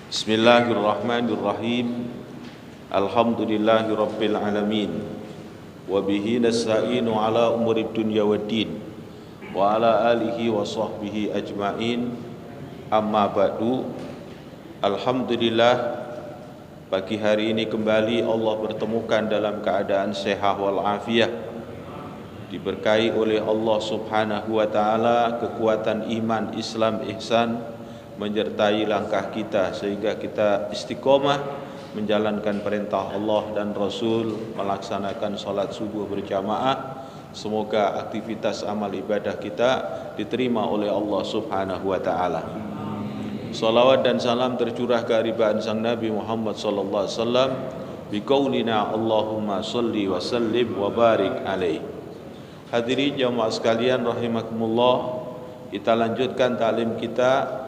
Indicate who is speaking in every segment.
Speaker 1: Bismillahirrahmanirrahim. Alhamdulillahirabbil alamin. Wa bihi nasta'inu ala umurid dunya waddin. Wa ala alihi wa sahbihi ajmain. Amma ba'du. Alhamdulillah, pagi hari ini kembali Allah bertemukan dalam keadaan sehat wal afiah. Diberkahi oleh Allah Subhanahu wa taala kekuatan iman, Islam, ihsan menyertai langkah kita sehingga kita istiqomah menjalankan perintah Allah dan Rasul, melaksanakan salat subuh berjamaah. Semoga aktivitas amal ibadah kita diterima oleh Allah Subhanahu wa taala. Salawat dan salam tercurah ke haribaan sang Nabi Muhammad sallallahu alaihi wasallam biqaulina Allahumma shalli wa sallim wa barik alaihi. Hadirin jamaah sekalian rahimakumullah, kita lanjutkan taklim kita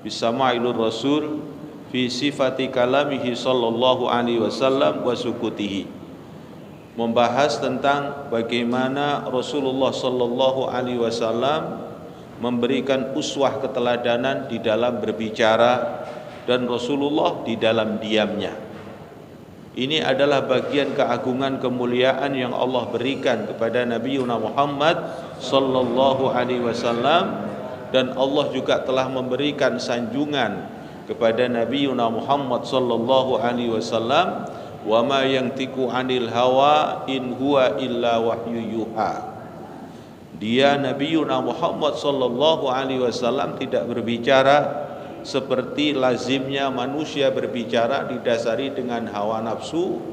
Speaker 1: bisama'ilur rasul fi sifati kalamihi sallallahu alaihi wasallam wa sukutihi, membahas tentang bagaimana Rasulullah sallallahu alaihi wasallam memberikan uswah keteladanan di dalam berbicara dan Rasulullah di dalam diamnya. Ini adalah bagian keagungan kemuliaan yang Allah berikan kepada Nabi Muhammad sallallahu alaihi wasallam, dan Allah juga telah memberikan sanjungan kepada Nabi Muhammad sallallahu alaihi wasallam, wa ma yantiqu 'anil hawa in huwa illa wahyu yuha. Dia Nabi Muhammad sallallahu alaihi wasallam tidak berbicara seperti lazimnya manusia berbicara didasari dengan hawa nafsu,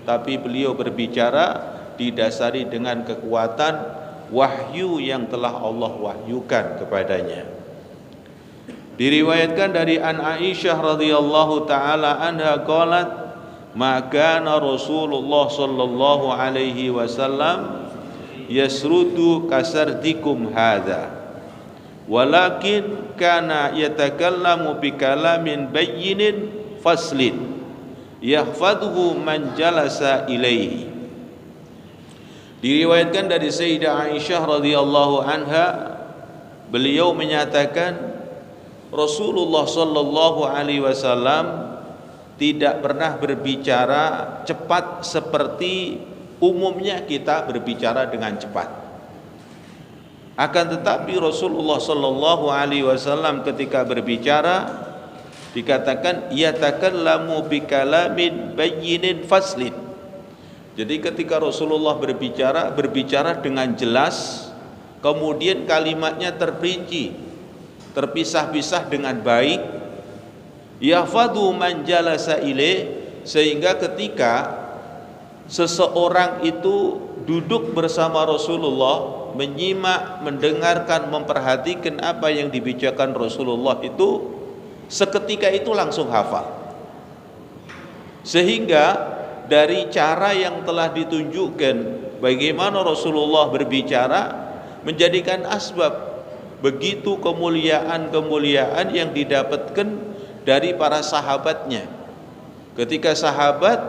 Speaker 1: tapi beliau berbicara didasari dengan kekuatan wahyu yang telah Allah wahyukan kepadanya. Diriwayatkan dari An Aisyah radhiyallahu taala anha qalat, ma kana Rasulullah sallallahu alaihi wasallam yasrudu kasardikum hadza, walakin kana yatakallamu bikalamin bayyinin faslin yahfadhu man jalasa ilaihi. Diriwayatkan dari Sayyidah Aisyah radhiyallahu anha, beliau menyatakan Rasulullah sallallahu alaihi wasallam tidak pernah berbicara cepat seperti umumnya kita berbicara dengan cepat. Akan tetapi Rasulullah sallallahu alaihi wasallam ketika berbicara dikatakan yatakallamu bikalamin bayyinin faslin. Jadi ketika Rasulullah berbicara dengan jelas, kemudian kalimatnya terperinci, terpisah-pisah dengan baik. Yahfadhu man jalasa ilaih, sehingga ketika seseorang itu duduk bersama Rasulullah, menyimak, mendengarkan, memperhatikan apa yang dibicarakan Rasulullah itu, seketika itu langsung hafal. Sehingga dari cara yang telah ditunjukkan bagaimana Rasulullah berbicara menjadikan asbab begitu kemuliaan-kemuliaan yang didapatkan dari para sahabatnya. Ketika sahabat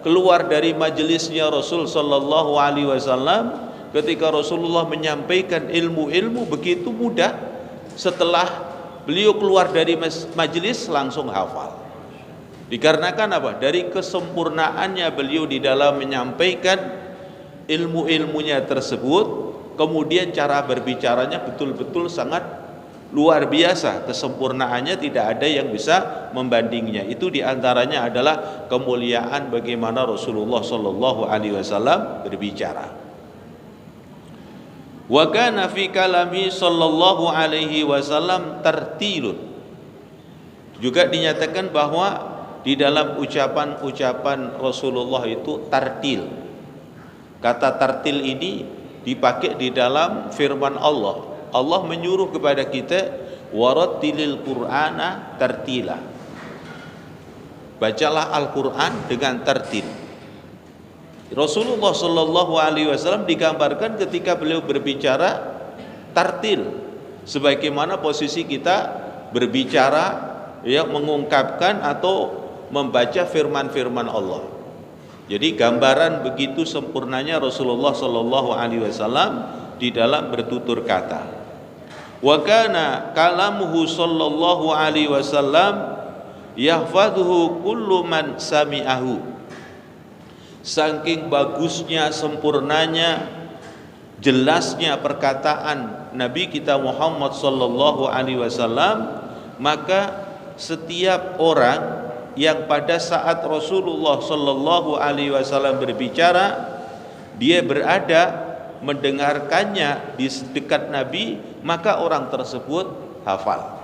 Speaker 1: keluar dari majelisnya Rasul sallallahu alaihi wasallam, ketika Rasulullah menyampaikan ilmu-ilmu begitu mudah, setelah beliau keluar dari majelis langsung hafal. Dikarenakan apa? Dari kesempurnaannya beliau di dalam menyampaikan ilmu-ilmunya tersebut, kemudian cara berbicaranya betul-betul sangat luar biasa, kesempurnaannya tidak ada yang bisa membandingnya. Itu diantaranya adalah kemuliaan bagaimana Rasulullah sallallahu alaihi wasallam berbicara. Wa kana fi kalami sallallahu alaihi wasallam tartilun. Juga dinyatakan bahwa di dalam ucapan-ucapan Rasulullah itu tartil. Kata tartil ini dipakai di dalam firman Allah. Allah menyuruh kepada kita warattilil Qur'ana tartila. Bacalah Al-Qur'an dengan tartil. Rasulullah sallallahu alaihi wasallam digambarkan ketika beliau berbicara tartil, sebagaimana posisi kita berbicara, ya, mengungkapkan atau membaca firman-firman Allah. Jadi gambaran begitu sempurnanya Rasulullah sallallahu alaihi wasallam di dalam bertutur kata. Wa kana kalamuhu sallallahu alaihi wasallam yahfadhuhu kullu man sami'ahu. Saking bagusnya, sempurnanya, jelasnya perkataan Nabi kita Muhammad sallallahu alaihi wasallam, maka setiap orang yang pada saat Rasulullah sallallahu alaihi wasallam berbicara, dia berada mendengarkannya di dekat Nabi, maka orang tersebut hafal.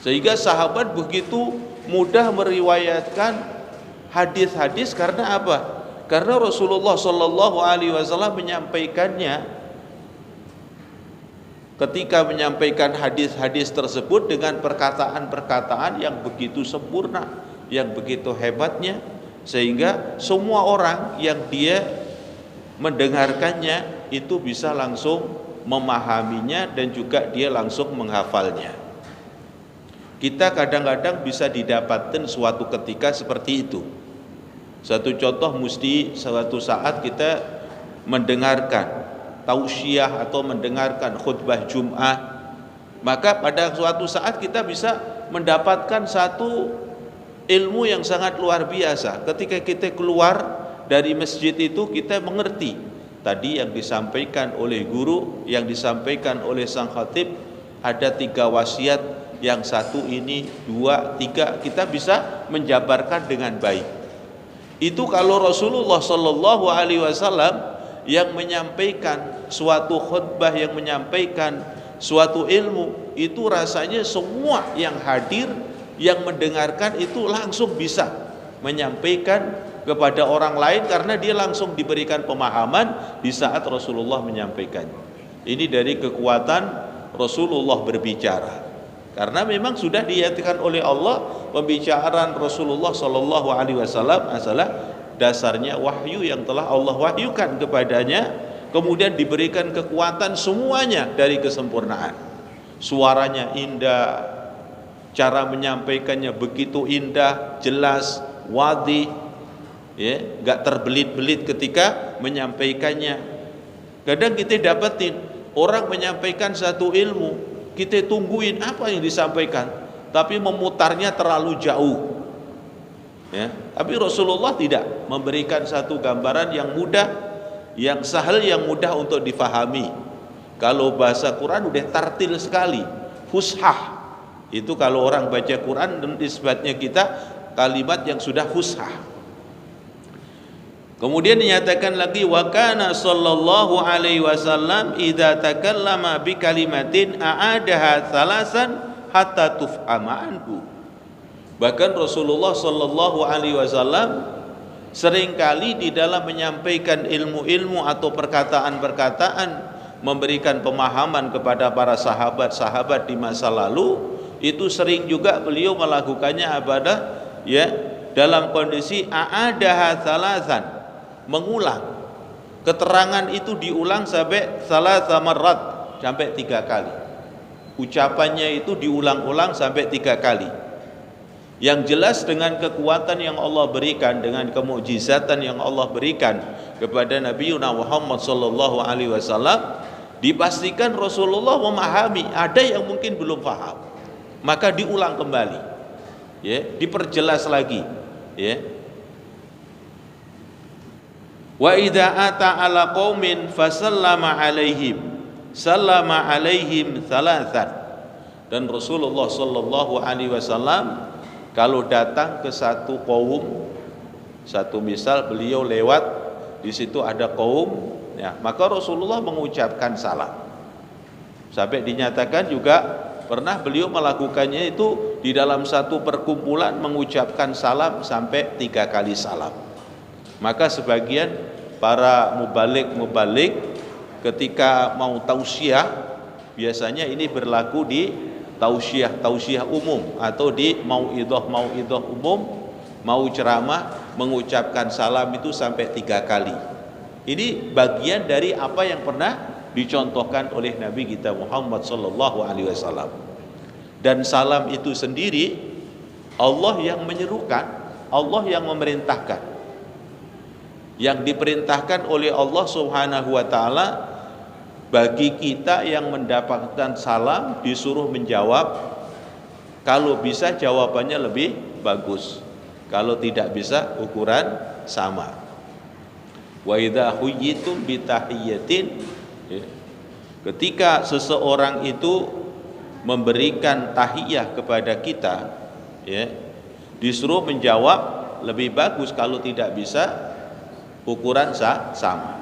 Speaker 1: Sehingga sahabat begitu mudah meriwayatkan hadis-hadis karena apa? Karena Rasulullah sallallahu alaihi wasallam menyampaikannya. Ketika menyampaikan hadis-hadis tersebut dengan perkataan-perkataan yang begitu sempurna, yang begitu hebatnya, sehingga semua orang yang dia mendengarkannya itu bisa langsung memahaminya dan juga dia langsung menghafalnya. Kita kadang-kadang bisa didapatkan suatu ketika seperti itu. Satu contoh, mesti suatu saat kita mendengarkan tausiah atau mendengarkan khutbah Jum'ah, maka pada suatu saat kita bisa mendapatkan satu ilmu yang sangat luar biasa. Ketika kita keluar dari masjid itu, kita mengerti tadi yang disampaikan oleh guru, yang disampaikan oleh sang khatib, ada 3 wasiat, yang satu ini, 2, 3, kita bisa menjabarkan dengan baik. Itu kalau Rasulullah sallallahu alaihi wasallam yang menyampaikan suatu khutbah, yang menyampaikan suatu ilmu, itu rasanya semua yang hadir, yang mendengarkan itu langsung bisa menyampaikan kepada orang lain karena dia langsung diberikan pemahaman di saat Rasulullah menyampaikannya. Ini dari kekuatan Rasulullah berbicara. Karena memang sudah dinyatakan oleh Allah, pembicaraan Rasulullah sallallahu alaihi wasallam adalah dasarnya wahyu yang telah Allah wahyukan kepadanya, kemudian diberikan kekuatan semuanya dari kesempurnaan. Suaranya indah, cara menyampaikannya begitu indah, jelas, wadih, ya, enggak terbelit-belit ketika menyampaikannya. Kadang kita dapetin orang menyampaikan satu ilmu, kita tungguin apa yang disampaikan, tapi memutarnya terlalu jauh. Ya, tapi Rasulullah tidak, memberikan satu gambaran yang mudah, yang sahal, yang mudah untuk difahami. Kalau bahasa Quran udah tartil sekali, fushah. Itu kalau orang baca Quran, nisbatnya kita kalimat yang sudah fushah. Kemudian dinyatakan lagi, wa kana sallallahu alaihi wasallam idza takallama bi kalimatin a'adaha thalasan hatta tuf'ama anhu. Bahkan Rasulullah sallallahu alaihi wasallam seringkali di dalam menyampaikan ilmu-ilmu atau perkataan-perkataan, memberikan pemahaman kepada para sahabat-sahabat di masa lalu, itu sering juga beliau melakukannya ibadah, ya, dalam kondisi a'adaha thalasan, mengulang. Keterangan itu diulang sampai salasa marrat, sampai 3 kali. Ucapannya itu diulang-ulang sampai 3 kali. Yang jelas dengan kekuatan yang Allah berikan, dengan kemukjizatan yang Allah berikan kepada Nabi Muhammad sallallahu alaihi wasallam, dipastikan Rasulullah memahami. Ada yang mungkin belum paham, maka diulang kembali, ya, diperjelas lagi, ya. Wa idza ata ala qaumin fasallama alaihim sallama alaihim thalathan. Dan Rasulullah sallallahu alaihi wasallam kalau datang ke satu kaum, satu misal beliau lewat di situ ada kaum, ya, maka Rasulullah mengucapkan salam. Sampai dinyatakan juga pernah beliau melakukannya itu di dalam satu perkumpulan, mengucapkan salam sampai 3 kali salam. Maka sebagian para mubalik ketika mau tausiah, biasanya ini berlaku di tausiah umum atau di mauidhah umum, mau ceramah, mengucapkan salam itu sampai 3 kali. Ini bagian dari apa yang pernah dicontohkan oleh Nabi kita Muhammad sallallahu alaihi wasallam. Dan salam itu sendiri Allah yang menyerukan, Allah yang memerintahkan. Yang diperintahkan oleh Allah Subhanahu wa taala bagi kita yang mendapatkan salam disuruh menjawab Kalau bisa jawabannya lebih bagus. Kalau tidak bisa ukuran sama. Wa idza huyyitum bi tahiyyatin, ketika seseorang itu memberikan tahiyah kepada kita, ya, disuruh menjawab lebih bagus. Kalau tidak bisa ukuran sama.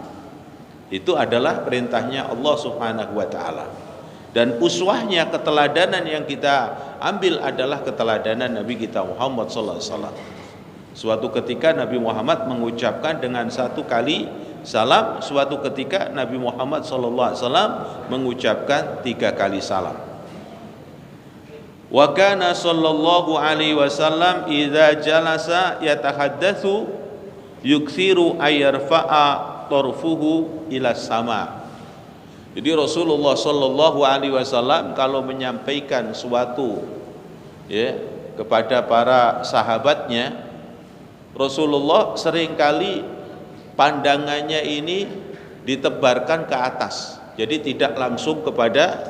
Speaker 1: Itu adalah perintahnya Allah Subhanahu wa taala. Dan uswahnya, keteladanan yang kita ambil adalah keteladanan Nabi kita Muhammad sallallahu alaihi wasallam. Suatu ketika Nabi Muhammad mengucapkan dengan satu kali salam, suatu ketika Nabi Muhammad sallallahu alaihi wasallam mengucapkan 3 kali salam. Wa kana sallallahu alaihi wasallam idza jalasa yatahaddatsu yukthiru ayarfa'a tarfuhu ila sama. Jadi Rasulullah sallallahu alaihi wasallam kalau menyampaikan suatu, ya, kepada para sahabatnya, Rasulullah seringkali pandangannya ini ditebarkan ke atas. Jadi tidak langsung kepada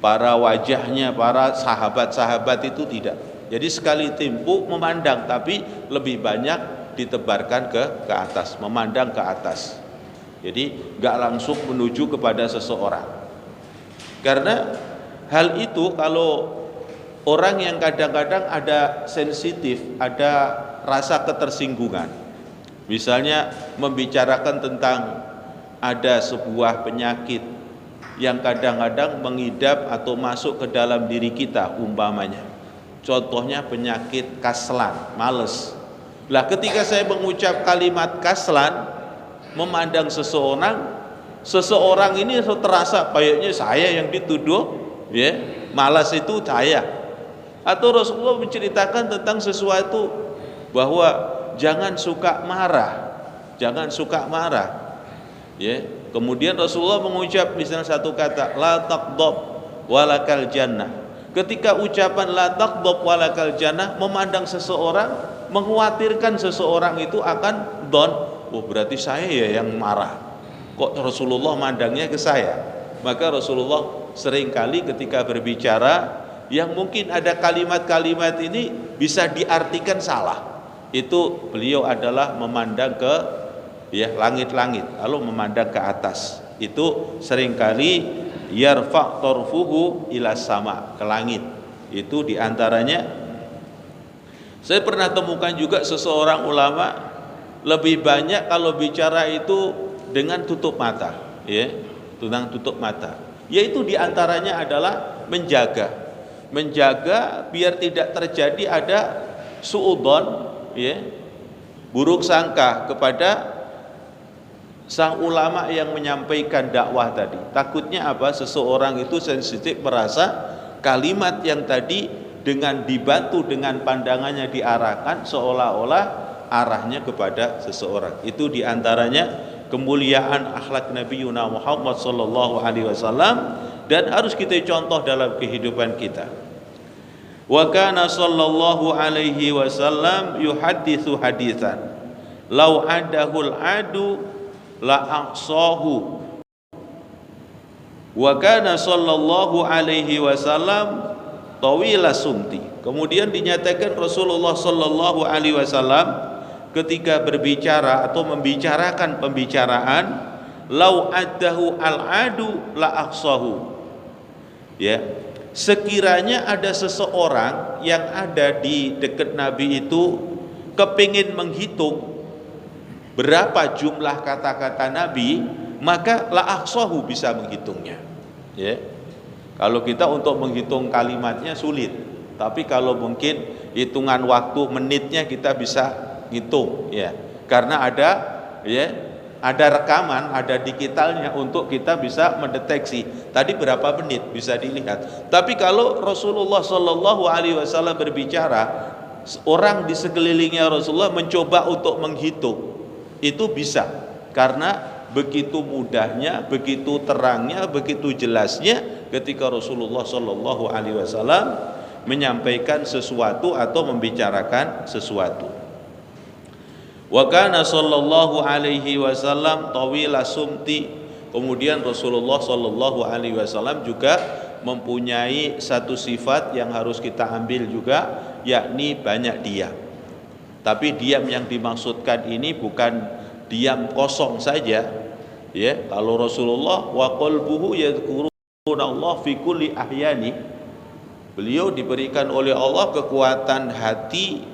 Speaker 1: para wajahnya, para sahabat-sahabat itu tidak. Jadi sekali timpu memandang, tapi lebih banyak ditebarkan ke atas, memandang ke atas. Jadi nggak langsung menuju kepada seseorang. Karena hal itu kalau orang yang kadang-kadang ada sensitif, ada rasa ketersinggungan, misalnya membicarakan tentang ada sebuah penyakit yang kadang-kadang mengidap atau masuk ke dalam diri kita, umpamanya contohnya penyakit kaslan, males. Lah ketika saya mengucap kalimat kaslan, memandang seseorang ini terasa kayaknya saya yang dituduh, ya, malas itu saya. Atau Rasulullah menceritakan tentang sesuatu bahwa jangan suka marah, ya. Kemudian Rasulullah mengucap misalnya satu kata, la taqdab walakal jannah. Ketika ucapan la taqdab walakal jannah memandang seseorang, mengkhawatirkan seseorang itu akan oh berarti saya ya yang marah, kok Rasulullah mandangnya ke saya. Maka Rasulullah seringkali ketika berbicara yang mungkin ada kalimat-kalimat ini bisa diartikan salah, itu beliau adalah memandang ke, ya, langit-langit, lalu memandang ke atas. Itu seringkali yarfa' tarfuhu ila sama, ke langit. Itu diantaranya. Saya pernah temukan juga seseorang ulama lebih banyak kalau bicara itu dengan tutup mata, ya, dengan tutup mata. Yaitu diantaranya adalah menjaga biar tidak terjadi ada suudzon, ya, buruk sangka kepada sang ulama yang menyampaikan dakwah tadi. Takutnya apa? Seseorang itu sensitif, merasa kalimat yang tadi dengan dibantu dengan pandangannya diarahkan seolah-olah arahnya kepada seseorang. Itu diantaranya kemuliaan akhlak Nabi Muhammad sallallahu alaihi wasallam dan harus kita contoh dalam kehidupan kita. Wa kana sallallahu alaihi wasallam yuhadditsu haditsan law adahul adu la aqsahu. Wa kana sallallahu alaihi wasallam tawila sumti. Kemudian dinyatakan Rasulullah sallallahu alaihi wasallam ketika berbicara atau membicarakan pembicaraan, lau adahu al-adu la aqsahu, ya, sekiranya ada seseorang yang ada di dekat Nabi itu kepingin menghitung berapa jumlah kata-kata Nabi, maka la aqsahu, bisa menghitungnya, ya. Kalau kita untuk menghitung kalimatnya sulit, tapi kalau mungkin hitungan waktu menitnya kita bisa hitung, ya, karena ada, ya, ada rekaman, ada digitalnya untuk kita bisa mendeteksi tadi berapa menit, bisa dilihat. Tapi kalau Rasulullah Shallallahu Alaihi Wasallam berbicara, orang di sekelilingnya Rasulullah mencoba untuk menghitung, itu bisa, karena begitu mudahnya, begitu terangnya, begitu jelasnya ketika Rasulullah Shallallahu Alaihi Wasallam menyampaikan sesuatu atau membicarakan sesuatu. Wa kana sallallahu alaihi wasallam tawila sumti. Kemudian Rasulullah sallallahu alaihi wasallam juga mempunyai satu sifat yang harus kita ambil juga, yakni banyak diam. Tapi diam yang dimaksudkan ini bukan diam kosong saja, ya. Kalau Rasulullah wa qalbuhu yadhkurunallah fi kulli ahyani, beliau diberikan oleh Allah kekuatan hati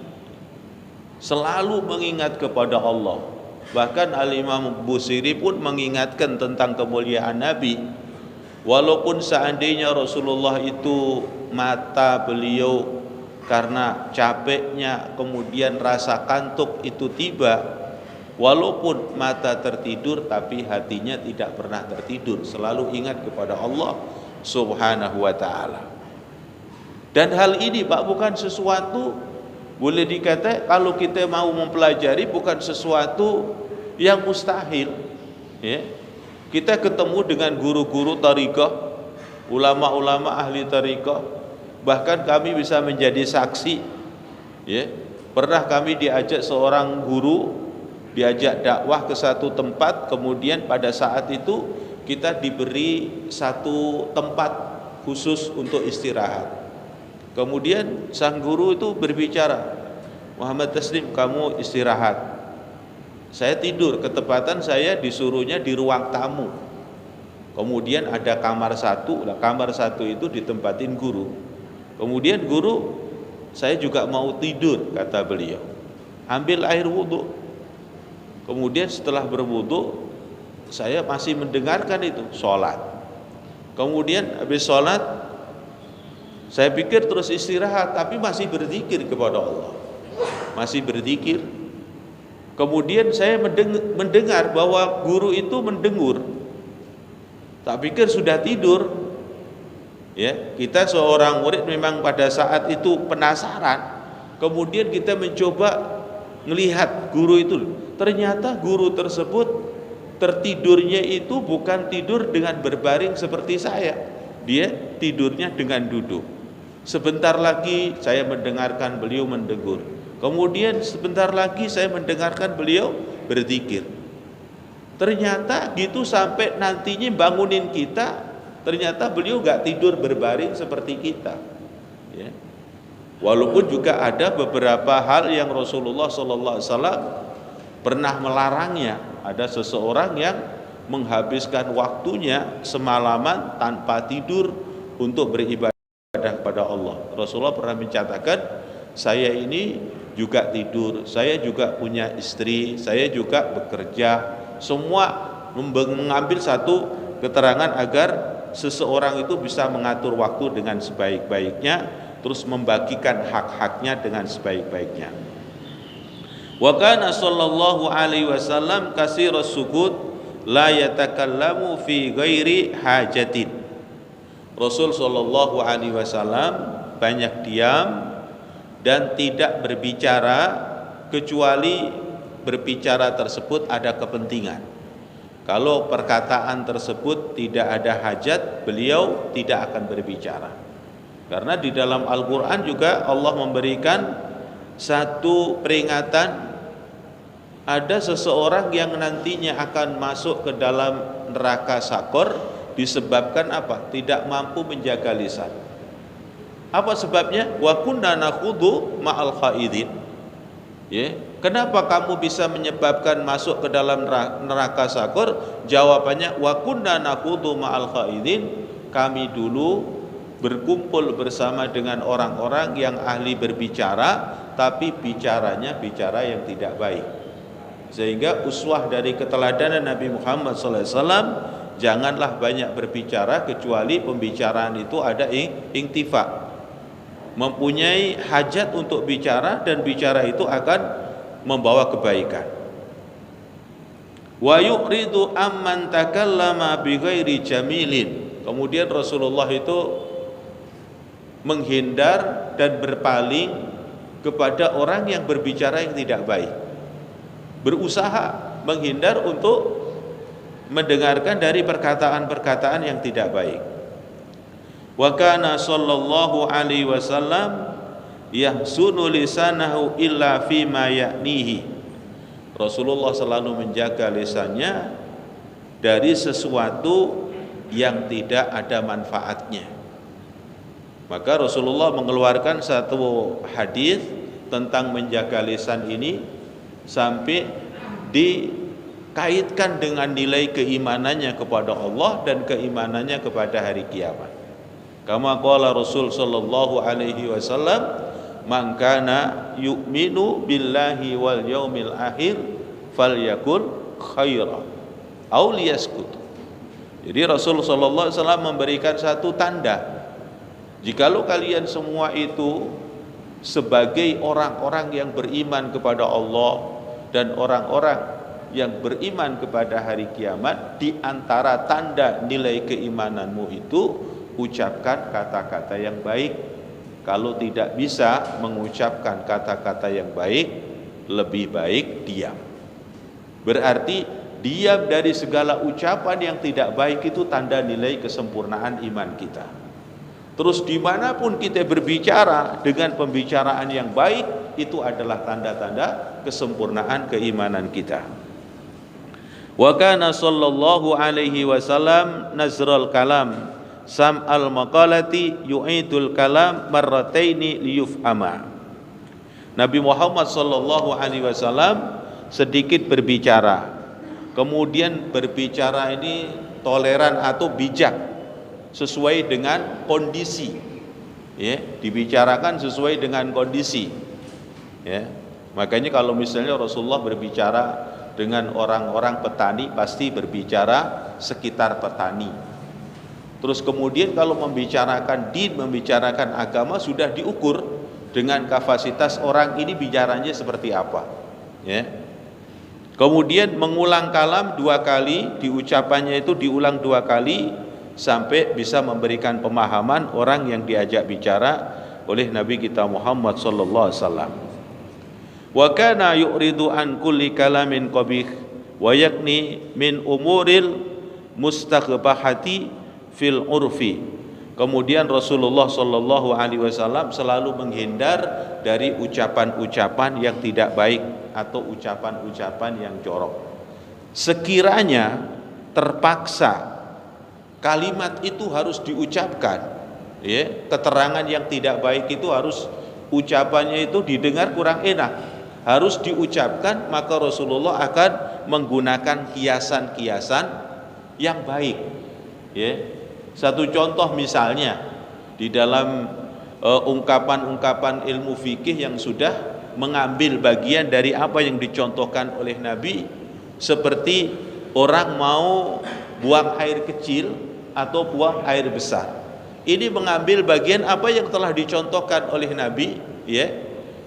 Speaker 1: selalu mengingat kepada Allah. Bahkan Al-Imam Busiri pun mengingatkan tentang kemuliaan Nabi. Walaupun seandainya Rasulullah itu mata beliau karena capeknya, kemudian rasa kantuk itu tiba, walaupun mata tertidur tapi hatinya tidak pernah tertidur, selalu ingat kepada Allah Subhanahu wa ta'ala. Dan hal ini Pak bukan sesuatu, boleh dikata kalau kita mau mempelajari, bukan sesuatu yang mustahil, ya. Kita ketemu dengan guru-guru tariqah, ulama-ulama ahli tariqah, bahkan kami bisa menjadi saksi, ya. Pernah kami diajak seorang guru, diajak dakwah ke satu tempat, kemudian pada saat itu kita diberi satu tempat khusus untuk istirahat. Kemudian sang guru itu berbicara, Muhammad Taslim, kamu istirahat. Saya tidur, ketepatan saya disuruhnya di ruang tamu. Kemudian ada kamar satu, kamar satu itu ditempatin guru. Kemudian guru, saya juga mau tidur, kata beliau. Ambil air wudhu. Kemudian setelah berwudhu, saya masih mendengarkan itu, sholat. Kemudian habis sholat, saya pikir terus istirahat, tapi masih berzikir kepada Allah. Masih berzikir. Kemudian saya mendengar bahwa guru itu mendengur. Tak pikir sudah tidur. Ya, kita seorang murid memang pada saat itu penasaran. Kemudian kita mencoba melihat guru itu. Ternyata guru tersebut tertidurnya itu bukan tidur dengan berbaring seperti saya. Dia tidurnya dengan duduk. Sebentar lagi saya mendengarkan beliau mendengur. Kemudian sebentar lagi saya mendengarkan beliau berzikir. Ternyata gitu sampai nantinya bangunin kita, ternyata beliau gak tidur berbaring seperti kita, ya. Walaupun juga ada beberapa hal yang Rasulullah SAW pernah melarangnya. Ada seseorang yang menghabiskan waktunya semalaman tanpa tidur untuk beribadah kepada Allah. Rasulullah pernah mencatatkan, saya ini juga tidur, saya juga punya istri, saya juga bekerja. Semua mengambil satu keterangan agar seseorang itu bisa mengatur waktu dengan sebaik-baiknya, terus membagikan hak-haknya dengan sebaik-baiknya. Wa kana sallallahu alaihi wasallam katsirus sukut la yatakallamu fi ghairi hajatin. Rasul sallallahu alaihi wasallam banyak diam dan tidak berbicara kecuali berbicara tersebut ada kepentingan. Kalau perkataan tersebut tidak ada hajat, beliau tidak akan berbicara. Karena di dalam Al-Quran juga Allah memberikan satu peringatan, ada seseorang yang nantinya akan masuk ke dalam neraka sakor disebabkan apa? Tidak mampu menjaga lisan. Apa sebabnya? Wa kunna nakhudhu ma'al khaidin. Ya, kenapa kamu bisa menyebabkan masuk ke dalam neraka sakor? Jawabannya wa kunna nakhudhu ma'al khaidin. Kami dulu berkumpul bersama dengan orang-orang yang ahli berbicara, tapi bicaranya bicara yang tidak baik. Sehingga uswah dari keteladanan Nabi Muhammad SAW, janganlah banyak berbicara kecuali pembicaraan itu ada intifa, mempunyai hajat untuk bicara, dan bicara itu akan membawa kebaikan. Wa yu'ridu amman takallama bighairi jamilin. Kemudian Rasulullah itu menghindar dan berpaling kepada orang yang berbicara yang tidak baik. Berusaha menghindar untuk mendengarkan dari perkataan-perkataan yang tidak baik. Wa kana sallallahu alaihi wasallam yahsunu lisanahu illa fima ya'nihi. Rasulullah selalu menjaga lisannya dari sesuatu yang tidak ada manfaatnya. Maka Rasulullah mengeluarkan satu hadis tentang menjaga lisan ini sampai dikaitkan dengan nilai keimanannya kepada Allah dan keimanannya kepada hari kiamat. Kama qala Rasul sallallahu alaihi wasallam, "Man kana yu'minu billahi wal yaumil akhir falyakul khaira aw liyaskut." Jadi Rasul sallallahu alaihi wasallam memberikan satu tanda, jikalau kalian semua itu sebagai orang-orang yang beriman kepada Allah dan orang-orang yang beriman kepada hari kiamat, di antara tanda nilai keimananmu itu ucapkan kata-kata yang baik. Kalau tidak bisa mengucapkan kata-kata yang baik, lebih baik diam. Berarti diam dari segala ucapan yang tidak baik itu tanda nilai kesempurnaan iman kita. Terus dimanapun kita berbicara dengan pembicaraan yang baik, itu adalah tanda-tanda kesempurnaan keimanan kita. Wa kana sallallahu alaihi wasallam nazral kalam sam'al maqalati yu'idul kalam marrataini liyuf'ama. Nabi Muhammad sallallahu alaihi wasallam sedikit berbicara, kemudian berbicara ini toleran atau bijak sesuai dengan kondisi, ya, dibicarakan sesuai dengan kondisi, ya. Makanya kalau misalnya Rasulullah berbicara dengan orang-orang petani, pasti berbicara sekitar petani. Terus kemudian kalau membicarakan din, membicarakan agama, sudah diukur dengan kapasitas orang ini bicaranya seperti apa, ya. Kemudian mengulang kalam 2 kali, diucapannya itu diulang 2 kali sampai bisa memberikan pemahaman orang yang diajak bicara oleh Nabi kita Muhammad sallallahu alaihi wasallam. Wa kana yu'ridu an kulli kalamin qabih wa yakni min umuril mustaghbahati fil urfi. Kemudian Rasulullah sallallahu alaihi wasallam selalu menghindar dari ucapan-ucapan yang tidak baik atau ucapan-ucapan yang jorok. Sekiranya terpaksa kalimat itu harus diucapkan, ya, keterangan yang tidak baik itu harus ucapannya itu didengar kurang enak, harus diucapkan, maka Rasulullah akan menggunakan kiasan-kiasan yang baik, ya. Satu contoh misalnya di dalam ungkapan-ungkapan ilmu fikih yang sudah mengambil bagian dari apa yang dicontohkan oleh Nabi, seperti orang mau buang air kecil atau buang air besar. Ini mengambil bagian apa yang telah dicontohkan oleh Nabi, ya.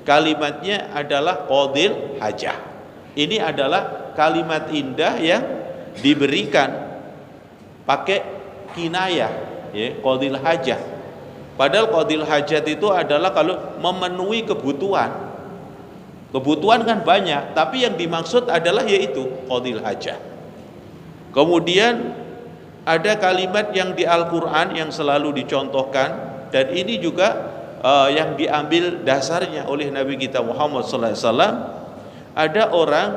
Speaker 1: Kalimatnya adalah qadil hajah. Ini adalah kalimat indah yang diberikan pakai kinayah, ya, qadil hajah. Padahal qadil hajat itu adalah kalau memenuhi kebutuhan. Kebutuhan kan banyak, tapi yang dimaksud adalah yaitu qadil hajah. Kemudian ada kalimat yang di Al-Quran yang selalu dicontohkan, dan ini juga yang diambil dasarnya oleh Nabi kita Muhammad SAW. Ada orang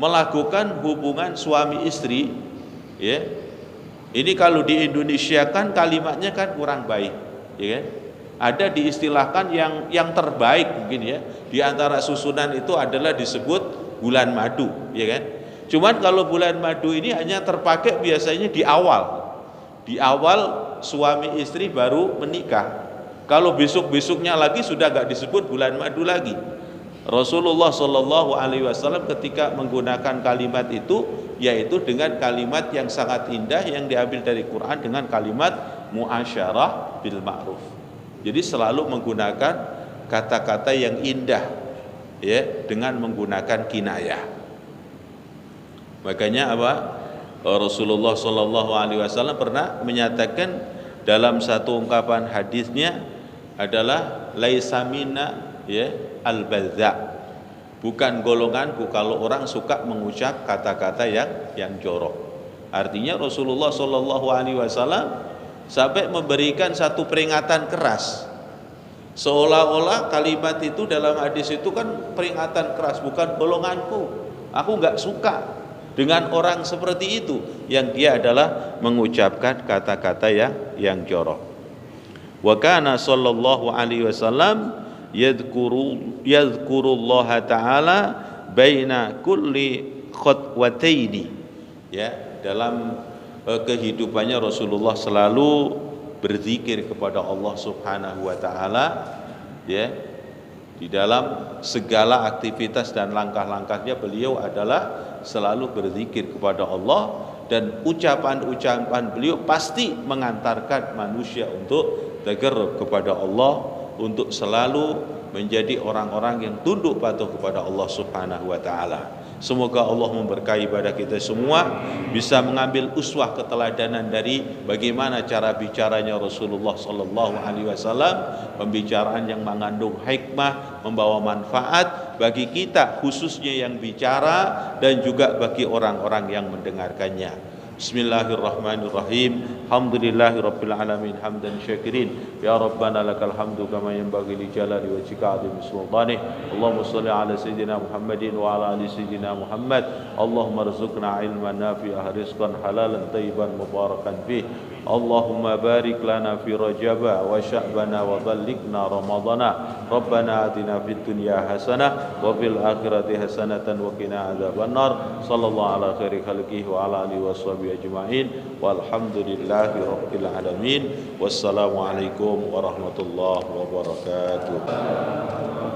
Speaker 1: melakukan hubungan suami istri, ya. Ini kalau di Indonesia kan kalimatnya kan kurang baik, ya kan? Ada diistilahkan yang terbaik mungkin, ya. Di antara susunan itu adalah disebut bulan madu, ya kan? Cuman kalau bulan madu ini hanya terpakai biasanya di awal suami istri baru menikah. Kalau besok-besoknya lagi sudah gak disebut bulan madu lagi. Rasulullah Shallallahu Alaihi Wasallam ketika menggunakan kalimat itu, yaitu dengan kalimat yang sangat indah yang diambil dari Quran, dengan kalimat muasyarah bil ma'ruf. Jadi selalu menggunakan kata-kata yang indah, ya, dengan menggunakan kinayah. Makanya apa? Rasulullah Shallallahu Alaihi Wasallam pernah menyatakan dalam satu ungkapan hadisnya adalah laisa minna, ya, al-badza, bukan golonganku kalau orang suka mengucap kata-kata yang jorok. Artinya Rasulullah Shallallahu Alaihi Wasallam sampai memberikan satu peringatan keras, seolah-olah kalimat itu dalam hadis itu kan peringatan keras, bukan golonganku, aku nggak suka dengan orang seperti itu, yang dia adalah mengucapkan kata-kata yang jorok. Wa kana sallallahu alaihi wasallam yadhkurullaha ta'ala baina kulli khatwataini. Ya, dalam kehidupannya Rasulullah selalu berzikir kepada Allah Subhanahu wa taala, ya. Di dalam segala aktivitas dan langkah-langkahnya beliau adalah selalu berzikir kepada Allah, dan ucapan-ucapan beliau pasti mengantarkan manusia untuk tagarrub kepada Allah, untuk selalu menjadi orang-orang yang tunduk patuh kepada Allah Subhanahu wa taala. Semoga Allah memberkahi pada kita semua, bisa mengambil uswah keteladanan dari bagaimana cara bicaranya Rasulullah sallallahu alaihi wasallam, pembicaraan yang mengandung hikmah, membawa manfaat bagi kita khususnya yang bicara dan juga bagi orang-orang yang mendengarkannya. Bismillahirrahmanirrahim. Alhamdulillahirabbil alamin hamdan syakirin. Ya Rabbana lakal hamdu kama yanbaghi li jalali wajhika 'azimi sultanih. Allahumma shalli ala sayyidina Muhammadin wa ala ali sayyidina Muhammad. Allahumma rzuqna ilman nafi'an rizqan halalan tayyiban mubarakan fih. Allahumma barik lana fi Rajaba wa Sya'bana wa ballighna Ramadana. Rabbana atina fid dunya hasanah wa fil akhirati hasanatan wa qina adzabannar. Sallallahu ala khairi khalqihi wa ala alihi washabihi ajma'in. Walhamdulillahi rabbil alamin. Wassalamualaikum warahmatullahi wabarakatuh.